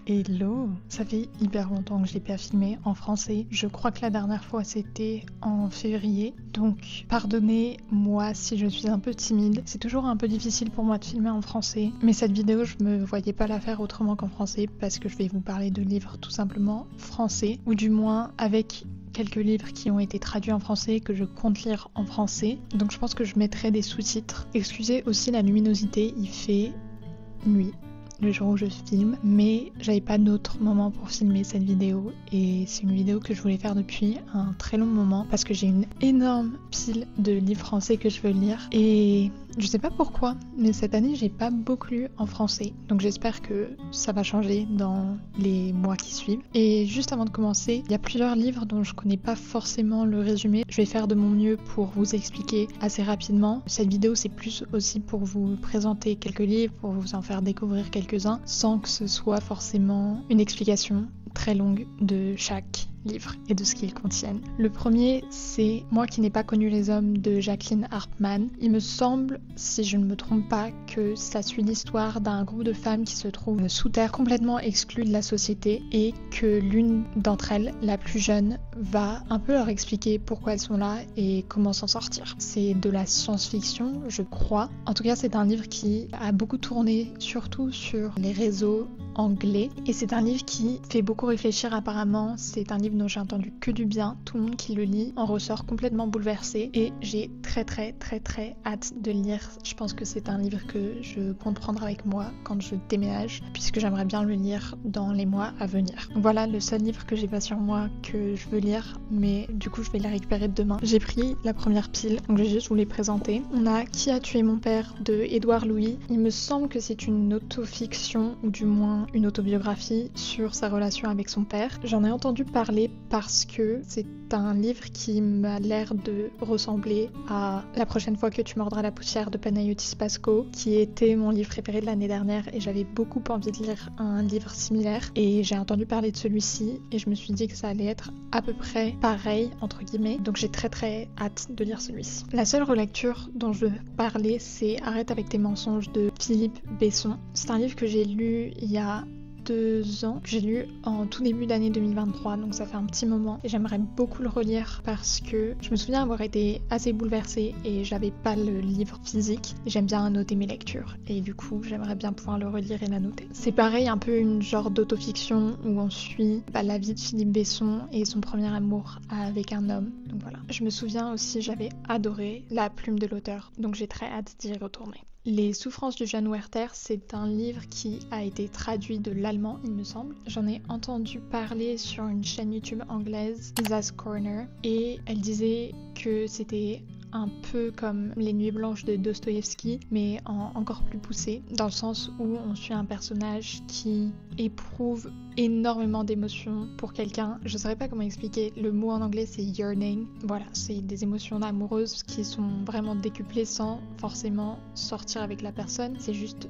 Hello! Ça fait hyper longtemps que je l'ai pas filmé en français. Je crois que la dernière fois c'était en février. Donc pardonnez-moi si je suis un peu timide. C'est toujours un peu difficile pour moi de filmer en français. Mais cette vidéo, je me voyais pas la faire autrement qu'en français parce que je vais vous parler de livres tout simplement français. Ou du moins avec quelques livres qui ont été traduits en français que je compte lire en français. Donc je pense que je mettrai des sous-titres. Excusez aussi la luminosité, il fait nuit le jour où je filme, mais j'avais pas d'autre moment pour filmer cette vidéo et c'est une vidéo que je voulais faire depuis un très long moment parce que j'ai une énorme pile de livres français que je veux lire et je sais pas pourquoi, mais cette année j'ai pas beaucoup lu en français, donc j'espère que ça va changer dans les mois qui suivent. Et juste avant de commencer, il y a plusieurs livres dont je connais pas forcément le résumé. Je vais faire de mon mieux pour vous expliquer assez rapidement. Cette vidéo c'est plus aussi pour vous présenter quelques livres, pour vous en faire découvrir quelques-uns, sans que ce soit forcément une explication très longue de chaque livre et de ce qu'ils contiennent. Le premier, c'est Moi qui n'ai pas connu les hommes de Jacqueline Harpman. Il me semble, si je ne me trompe pas, que ça suit l'histoire d'un groupe de femmes qui se trouvent sous terre, complètement exclues de la société, et que l'une d'entre elles, la plus jeune, va un peu leur expliquer pourquoi elles sont là et comment s'en sortir. C'est de la science-fiction, je crois. En tout cas, c'est un livre qui a beaucoup tourné, surtout sur les réseaux anglais, et c'est un livre qui fait beaucoup réfléchir apparemment. C'est un livre dont j'ai entendu que du bien. Tout le monde qui le lit en ressort complètement bouleversé et j'ai très hâte de le lire. Je pense que c'est un livre que je compte prendre avec moi quand je déménage, puisque j'aimerais bien le lire dans les mois à venir. Voilà le seul livre que j'ai pas sur moi que je veux lire, mais du coup je vais le récupérer demain. J'ai pris la première pile, donc je vais juste vous les présenter. On a Qui a tué mon père de Édouard Louis. Il me semble que c'est une autofiction ou du moins une autobiographie sur sa relation avec son père. J'en ai entendu parler parce que c'est un livre qui m'a l'air de ressembler à La prochaine fois que tu mordras la poussière de Panayotis Pasco, qui était mon livre préféré de l'année dernière et j'avais beaucoup envie de lire un livre similaire et j'ai entendu parler de celui-ci et je me suis dit que ça allait être à peu près pareil entre guillemets, donc j'ai très hâte de lire celui-ci. La seule relecture dont je veux parler, c'est Arrête avec tes mensonges de Philippe Besson. C'est un livre que j'ai lu il y a 2 ans, que j'ai lu en tout début d'année 2023, donc ça fait un petit moment et j'aimerais beaucoup le relire parce que je me souviens avoir été assez bouleversée et j'avais pas le livre physique et j'aime bien noter mes lectures et du coup j'aimerais bien pouvoir le relire et la noter. C'est pareil, un peu une genre d'autofiction où on suit la vie de Philippe Besson et son premier amour avec un homme, donc voilà. Je me souviens aussi, j'avais adoré la plume de l'auteur, donc j'ai très hâte d'y retourner. Les souffrances du jeune Werther, c'est un livre qui a été traduit de l'allemand, il me semble. J'en ai entendu parler sur une chaîne YouTube anglaise, Lisa's Corner, et elle disait que c'était un peu comme Les Nuits Blanches de Dostoïevski, mais encore plus poussé, dans le sens où on suit un personnage qui éprouve énormément d'émotions pour quelqu'un. Je saurais pas comment expliquer, le mot en anglais c'est yearning. Voilà, c'est des émotions amoureuses qui sont vraiment décuplées sans forcément sortir avec la personne. C'est juste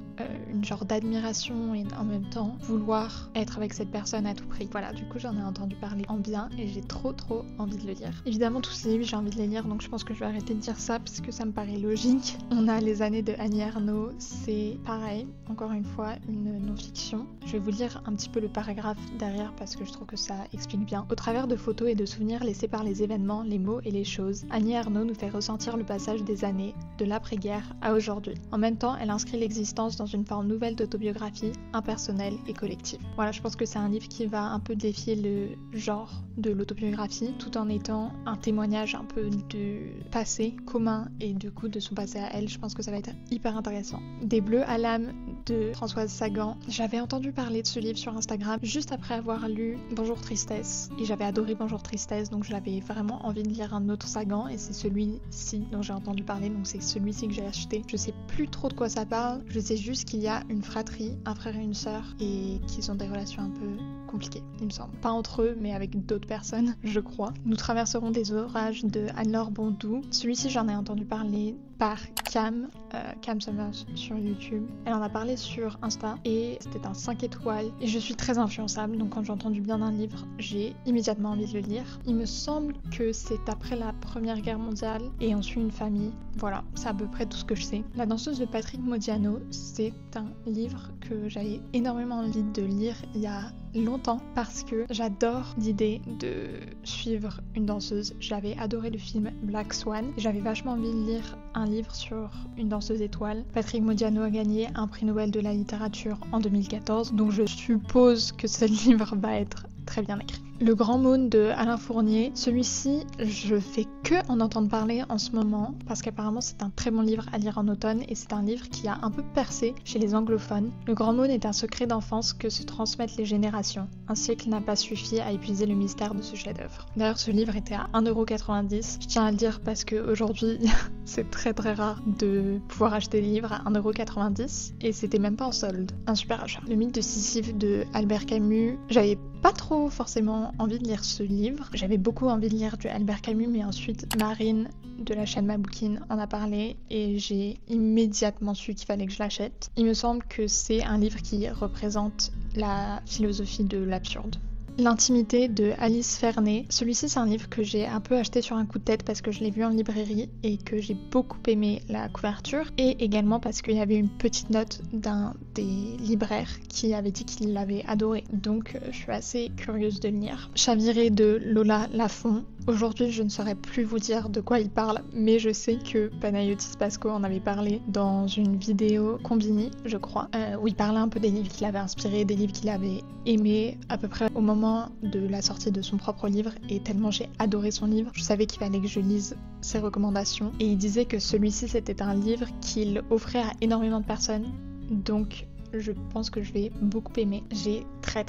une genre d'admiration et en même temps vouloir être avec cette personne à tout prix. Voilà, du coup j'en ai entendu parler en bien et j'ai trop envie de le lire. Évidemment tous ces livres j'ai envie de les lire, donc je pense que je vais arrêter de dire ça parce que ça me paraît logique. On a Les années de Annie Ernaux, c'est pareil, encore une fois une non-fiction. Je vais vous lire un petit peu le paragraphe derrière parce que je trouve que ça explique bien. Au travers de photos et de souvenirs laissés par les événements, les mots et les choses, Annie Ernaux nous fait ressentir le passage des années, de l'après-guerre à aujourd'hui. En même temps, elle inscrit l'existence dans une forme nouvelle d'autobiographie, impersonnelle et collective. Voilà, je pense que c'est un livre qui va un peu défier le genre de l'autobiographie tout en étant un témoignage un peu du passé commun et du coup de son passé à elle. Je pense que ça va être hyper intéressant. Des bleus à l'âme de Françoise Sagan. J'avais entendu parler de ce livre sur Instagram juste après avoir lu Bonjour Tristesse et j'avais adoré Bonjour Tristesse, donc j'avais vraiment envie de lire un autre Sagan et c'est celui-ci dont j'ai entendu parler, donc c'est celui-ci que j'ai acheté. Je sais plus trop de quoi ça parle, je sais juste qu'il y a une fratrie, un frère et une sœur et qu'ils ont des relations un peu compliquées, il me semble. Pas entre eux, mais avec d'autres personnes, je crois. Nous traverserons des orages de Anne-Laure Bondou. Celui-ci, j'en ai entendu parler par Cam Summers sur YouTube. Elle en a parlé parlé sur Insta et c'était un 5 étoiles et je suis très influençable, donc quand j'ai entendu bien d'un livre, j'ai immédiatement envie de le lire. Il me semble que c'est après la Première Guerre mondiale et on suit une famille. Voilà, c'est à peu près tout ce que je sais. La danseuse de Patrick Modiano, c'est un livre que j'avais énormément envie de lire il y a longtemps parce que j'adore l'idée de suivre une danseuse. J'avais adoré le film Black Swan et j'avais vachement envie de lire un livre sur une danseuse étoile. Patrick Modiano a gagné un prix Nobel de la littérature en 2014, donc je suppose que ce livre va être très bien écrit. Le Grand Moon de Alain Fournier, celui-ci je fais que en entendre parler en ce moment parce qu'apparemment c'est un très bon livre à lire en automne et c'est un livre qui a un peu percé chez les anglophones. Le Grand Moon est un secret d'enfance que se transmettent les générations. Un siècle n'a pas suffi à épuiser le mystère de ce chef-d'œuvre. D'ailleurs ce livre était à 1,90€. Je tiens à le dire parce qu'aujourd'hui c'est très rare de pouvoir acheter des livres à 1,90€ et c'était même pas en solde. Un super achat. Le mythe de Sisyphe de Albert Camus, j'avais pas trop forcément envie de lire ce livre. J'avais beaucoup envie de lire du Albert Camus, mais ensuite Marine de la chaîne Ma Bouquine en a parlé et j'ai immédiatement su qu'il fallait que je l'achète. Il me semble que c'est un livre qui représente la philosophie de l'absurde. L'intimité de Alice Fernet. Celui-ci c'est un livre que j'ai un peu acheté sur un coup de tête parce que je l'ai vu en librairie et que j'ai beaucoup aimé la couverture et également parce qu'il y avait une petite note d'un des libraires qui avait dit qu'il l'avait adoré. Donc je suis assez curieuse de le lire. Chaviré de Lola Lafont. Aujourd'hui je ne saurais plus vous dire de quoi il parle mais je sais que Panayotis Pasco en avait parlé dans une vidéo Combini je crois où il parlait un peu des livres qui l'avaient inspiré, des livres qu'il avait aimé à peu près au moment de la sortie de son propre livre et tellement j'ai adoré son livre, je savais qu'il fallait que je lise ses recommandations et il disait que celui-ci c'était un livre qu'il offrait à énormément de personnes donc je pense que je vais beaucoup aimer. J'ai très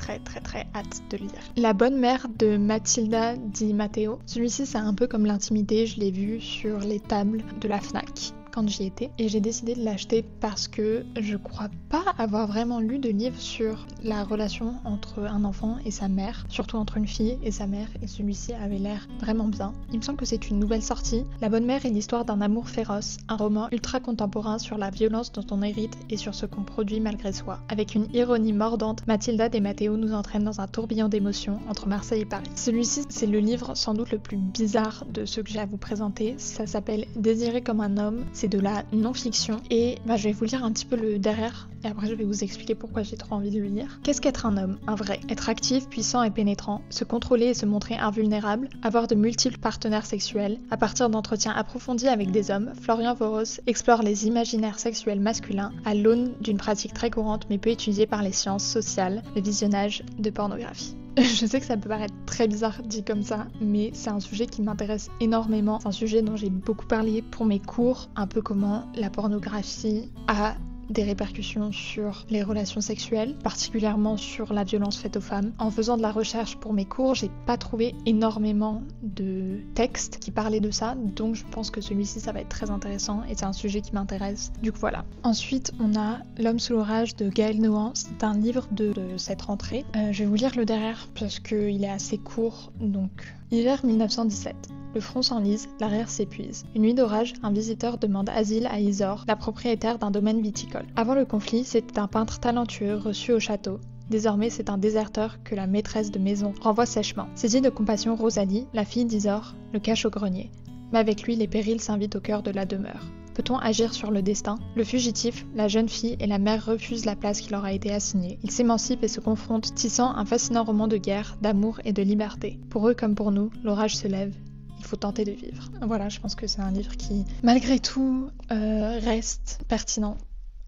hâte de lire. La bonne mère de Mathilda Di Matteo. Celui-ci c'est un peu comme l'intimité, je l'ai vu sur les tables de la Fnac quand j'y étais et j'ai décidé de l'acheter parce que je crois pas avoir vraiment lu de livre sur la relation entre un enfant et sa mère, surtout entre une fille et sa mère et celui-ci avait l'air vraiment bien. Il me semble que c'est une nouvelle sortie. La bonne mère est l'histoire d'un amour féroce, un roman ultra contemporain sur la violence dont on hérite et sur ce qu'on produit malgré soi. Avec une ironie mordante, Mathilda Di Matteo nous entraîne dans un tourbillon d'émotions entre Marseille et Paris. Celui-ci c'est le livre sans doute le plus bizarre de ceux que j'ai à vous présenter. Ça s'appelle Désiré comme un homme. C'est de la non-fiction et je vais vous lire un petit peu le derrière et après je vais vous expliquer pourquoi j'ai trop envie de le lire. Qu'est-ce qu'être un homme? Un vrai. Être actif, puissant et pénétrant, se contrôler et se montrer invulnérable, avoir de multiples partenaires sexuels. À partir d'entretiens approfondis avec des hommes, Florian Voros explore les imaginaires sexuels masculins à l'aune d'une pratique très courante mais peu étudiée par les sciences sociales, le visionnage de pornographie. Je sais que ça peut paraître très bizarre dit comme ça, mais c'est un sujet qui m'intéresse énormément. C'est un sujet dont j'ai beaucoup parlé pour mes cours, un peu comment la pornographie a des répercussions sur les relations sexuelles, particulièrement sur la violence faite aux femmes. En faisant de la recherche pour mes cours, j'ai pas trouvé énormément de textes qui parlaient de ça, donc je pense que celui-ci ça va être très intéressant et c'est un sujet qui m'intéresse. Du coup voilà. Ensuite on a L'homme sous l'orage de Gaël Nohan. C'est un livre de cette rentrée. Je vais vous lire le derrière parce qu'il est assez court, donc hiver 1917. Le front s'enlise, l'arrière s'épuise. Une nuit d'orage, un visiteur demande asile à Isor, la propriétaire d'un domaine viticole. Avant le conflit, c'était un peintre talentueux reçu au château. Désormais, c'est un déserteur que la maîtresse de maison renvoie sèchement. Saisie de compassion, Rosalie, la fille d'Isor, le cache au grenier. Mais avec lui, les périls s'invitent au cœur de la demeure. Peut-on agir sur le destin? Le fugitif, la jeune fille et la mère refusent la place qui leur a été assignée. Ils s'émancipent et se confrontent, tissant un fascinant roman de guerre, d'amour et de liberté. Pour eux comme pour nous, l'orage se lève. Il faut tenter de vivre. Voilà, je pense que c'est un livre qui, malgré tout, reste pertinent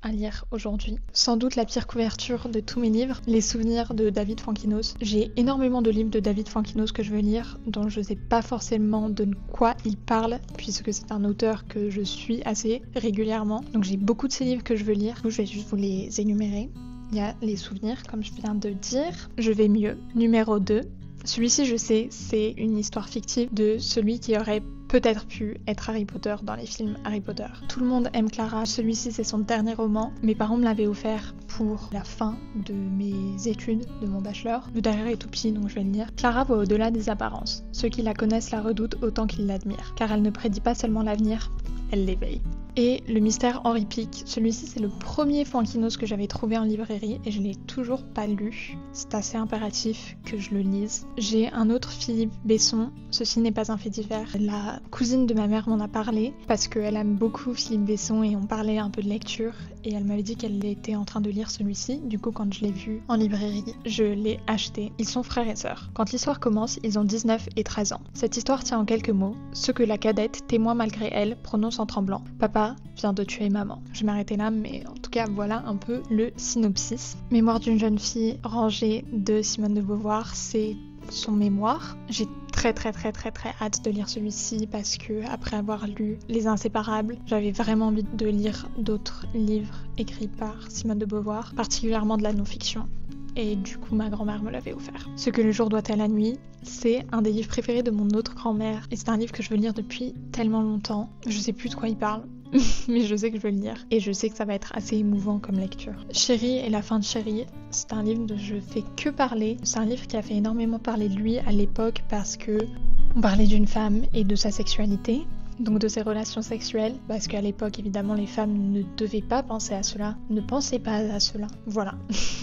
à lire aujourd'hui. Sans doute la pire couverture de tous mes livres, Les souvenirs de David Fankinos. J'ai énormément de livres de David Fankinos que je veux lire, dont je ne sais pas forcément de quoi il parle, puisque c'est un auteur que je suis assez régulièrement. Donc j'ai beaucoup de ces livres que je veux lire, donc je vais juste vous les énumérer. Il y a Les souvenirs, comme je viens de dire. Je vais mieux. Numéro 2. Celui-ci, je sais, c'est une histoire fictive de celui qui aurait peut-être pu être Harry Potter dans les films Harry Potter. Tout le monde aime Clara, celui-ci c'est son dernier roman. Mes parents me l'avaient offert pour la fin de mes études, de mon bachelor. Le derrière est tout petit donc je vais le lire. Clara voit au-delà des apparences. Ceux qui la connaissent la redoutent autant qu'ils l'admirent, car elle ne prédit pas seulement l'avenir, elle l'éveille. et Le mystère Henri Pic. Celui-ci c'est le premier Franquinos que j'avais trouvé en librairie et je l'ai toujours pas lu. C'est assez impératif que je le lise. J'ai un autre Philippe Besson, Ceci n'est pas un fait divers. La cousine de ma mère m'en a parlé parce qu'elle aime beaucoup Philippe Besson et on parlait un peu de lecture et elle m'avait dit qu'elle était en train de lire celui-ci. Du coup quand je l'ai vu en librairie, je l'ai acheté. Ils sont frères et sœurs. Quand l'histoire commence, ils ont 19 et 13 ans. Cette histoire tient en quelques mots ce que la cadette, témoin malgré elle, prononce en tremblant. Papa vient de tuer maman. Je vais m'arrêter là, mais en tout cas voilà un peu le synopsis. Mémoire d'une jeune fille rangée de Simone de Beauvoir, c'est son mémoire. J'ai très hâte de lire celui-ci parce que après avoir lu Les Inséparables, j'avais vraiment envie de lire d'autres livres écrits par Simone de Beauvoir, particulièrement de la non-fiction. Et du coup ma grand-mère me l'avait offert. Ce que le jour doit à la nuit, c'est un des livres préférés de mon autre grand-mère et c'est un livre que je veux lire depuis tellement longtemps. Je sais plus de quoi il parle. Mais je sais que je veux le lire et je sais que ça va être assez émouvant comme lecture. Chérie et la fin de Chérie, c'est un livre dont je fais que parler. C'est un livre qui a fait énormément parler de lui à l'époque parce que on parlait d'une femme et de sa sexualité, donc de ses relations sexuelles, parce qu'à l'époque évidemment les femmes ne devaient pas penser à cela, ne pensaient pas à cela. Voilà,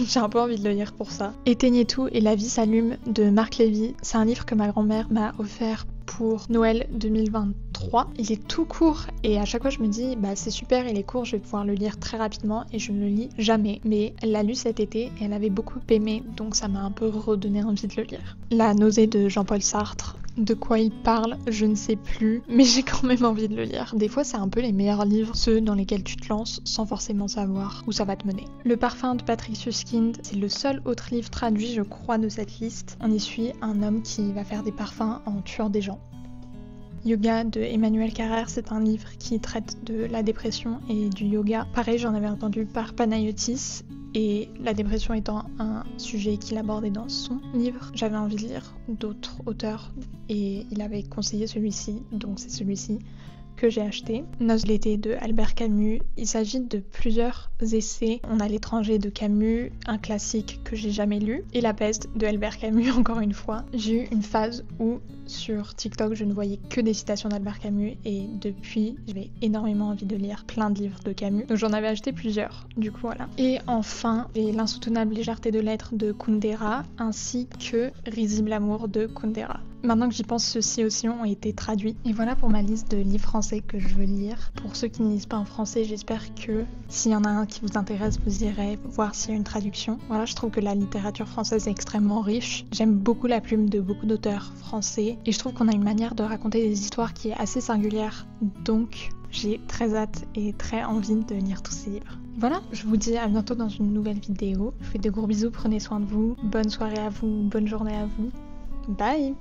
j'ai un peu envie de le lire pour ça. Éteignez tout et la vie s'allume de Marc Lévy, c'est un livre que ma grand-mère m'a offert pour Noël 2023. Il est tout court et à chaque fois je me dis bah c'est super, il est court, je vais pouvoir le lire très rapidement et je ne le lis jamais. Mais elle l'a lu cet été et elle avait beaucoup aimé, donc ça m'a un peu redonné envie de le lire. La nausée de Jean-Paul Sartre. De quoi il parle, je ne sais plus, mais j'ai quand même envie de le lire. Des fois, c'est un peu les meilleurs livres, ceux dans lesquels tu te lances sans forcément savoir où ça va te mener. Le parfum de Patrick Suskind, c'est le seul autre livre traduit, je crois, de cette liste. On y suit un homme qui va faire des parfums en tuant des gens. Yoga de Emmanuel Carrère, c'est un livre qui traite de la dépression et du yoga. Pareil, j'en avais entendu par Panayotis et la dépression étant un sujet qu'il abordait dans son livre, j'avais envie de lire d'autres auteurs et il avait conseillé celui-ci, donc c'est celui-ci que j'ai acheté. Noces l'été de Albert Camus. Il s'agit de plusieurs essais. On a L'étranger de Camus, un classique que j'ai jamais lu, et La peste de Albert Camus encore une fois. J'ai eu une phase où sur TikTok je ne voyais que des citations d'Albert Camus et depuis j'avais énormément envie de lire plein de livres de Camus. Donc j'en avais acheté plusieurs, du coup voilà. Et enfin, L'insoutenable légèreté de l'être de Kundera ainsi que Risible amour de Kundera. Maintenant que j'y pense, ceux-ci aussi ont été traduits. Et voilà pour ma liste de livres français que je veux lire. Pour ceux qui ne lisent pas en français, j'espère que s'il y en a un qui vous intéresse, vous irez voir s'il y a une traduction. Voilà, je trouve que la littérature française est extrêmement riche. J'aime beaucoup la plume de beaucoup d'auteurs français. Et je trouve qu'on a une manière de raconter des histoires qui est assez singulière. Donc, j'ai très hâte et très envie de lire tous ces livres. Voilà, je vous dis à bientôt dans une nouvelle vidéo. Je vous fais de gros bisous, prenez soin de vous. Bonne soirée à vous, bonne journée à vous. Bye!